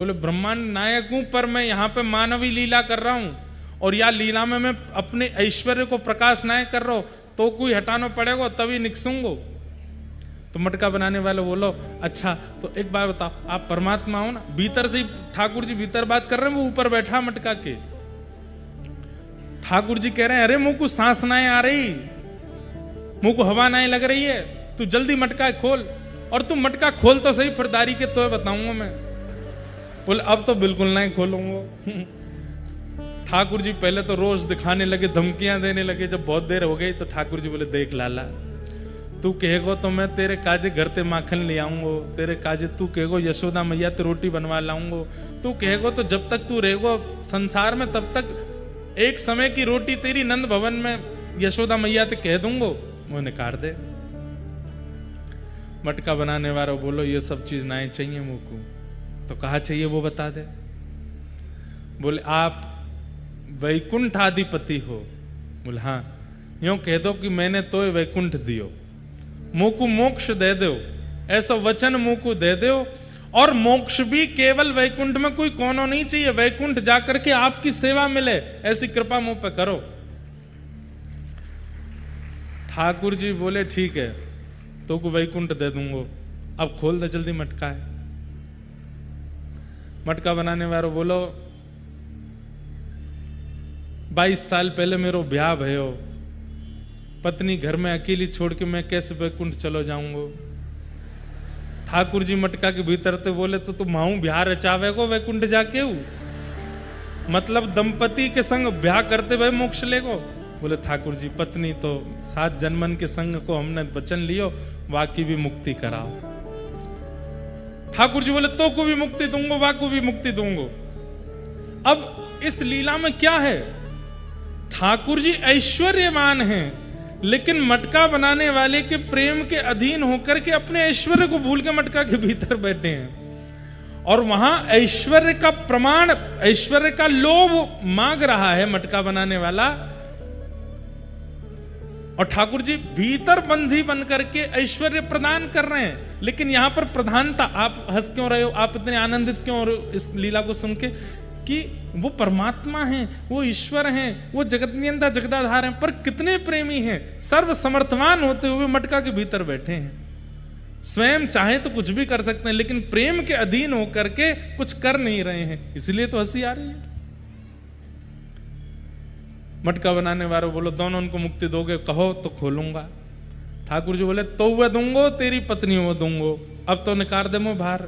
बोले ब्रह्मांड नायक हूं, पर मैं यहाँ पे मानवी लीला कर रहा हूं, और या लीला में मैं अपने ऐश्वर्य को प्रकाश नायक कर रहा हूं, तो कोई हटाना पड़ेगा तभी निकसूंगो। तो मटका बनाने वाले बोलो अच्छा तो एक बात बताओ, आप परमात्मा हो ना? भीतर से ठाकुर जी भीतर बात कर रहे हैं, वो ऊपर बैठा मटका के। ठाकुर जी कह रहे हैं अरे मुंह को सांस नाए आ रही, मुंह को हवा नाए लग रही है, तू जल्दी मटका खोल। और तू मटका खोल तो सही, फिर दारी के तो बताऊंगा मैं। बोले अब तो बिल्कुल नहीं खोलूंगा। ठाकुर जी पहले तो रोज दिखाने लगे, धमकियां देने लगे। जब बहुत देर हो गई तो ठाकुर जी बोले देख लाला, तू कहेगो तो मैं तेरे काजे घर ते माखन ले आऊंगो, तेरे काजे तू कहेगो यशोदा मैया ते रोटी बनवा लाऊंगो, तू कहेगो तो जब तक तू रहेगो संसार में तब तक एक समय की रोटी तेरी नंद भवन में यशोदा मैया ते कह दूंगो, वो निकाल दे। मटका बनाने वाला बोलो ये सब चीज ना चाहिए मुझको। तो कहा चाहिए वो बता दे। बोले आप वैकुंठ आदिपति हो? बोले हाँ। यूं कह दो कि मैंने तो वैकुंठ दियो, मुंह को मोक्ष दे दो, ऐसा वचन मुंह को दे दो। और मोक्ष भी केवल वैकुंठ में कोई कोनो नहीं चाहिए, वैकुंठ जाकर के आपकी सेवा मिले, ऐसी कृपा मुंह पे करो। ठाकुर जी बोले ठीक है, तो को वैकुंठ दे दूंगो, अब खोल दे जल्दी मटका है। मटका बनाने वालों बोलो 22 साल पहले मेरो ब्याह भयो, पत्नी घर में अकेली छोड़ के मैं कैसे वैकुंठ चलो जाऊंगो? ठाकुर जी मटका के भीतर ते बोले तो तू माऊ ब्याह रचावे को वैकुंठ जाके हूं, मतलब दंपति के संग ब्याह करते हुए मोक्ष लेगो? बोले ठाकुर जी पत्नी तो 7 जन्मन के संग को हमने वचन लियो, वाकी भी मुक्ति कराओ। ठाकुर जी बोले तो को भी मुक्ति दूंगो, वाको भी मुक्ति दूंगो। अब इस लीला में क्या है? ठाकुर जी ऐश्वर्यवान हैं, लेकिन मटका बनाने वाले के प्रेम के अधीन होकर के अपने ऐश्वर्य को भूल के मटका के भीतर बैठे हैं। और वहां ऐश्वर्य का प्रमाण, ऐश्वर्य का लोभ मांग रहा है मटका बनाने वाला, और ठाकुर जी भीतर बंधी बन करके ऐश्वर्य प्रदान कर रहे हैं। लेकिन यहां पर प्रधानता, आप हंस क्यों रहे हो, आप इतने आनंदित क्यों हो रहे हो इस लीला को सुन के, कि वो परमात्मा हैं, वो ईश्वर हैं, वो जगत नियंता जगदाधार हैं, पर कितने प्रेमी हैं, सर्व समर्थवान होते हुए मटका के भीतर बैठे हैं। स्वयं चाहे तो कुछ भी कर सकते हैं, लेकिन प्रेम के अधीन होकर के कुछ कर नहीं रहे हैं, इसलिए तो हंसी आ रही है। मटका बनाने वालों बोलो दोनों उनको मुक्ति दोगे? कहो तो खोलूंगा। ठाकुर जी बोले तो वह दूंगो, तेरी पत्नी वो दूंगो, अब तो निकाल दे मो बाहर।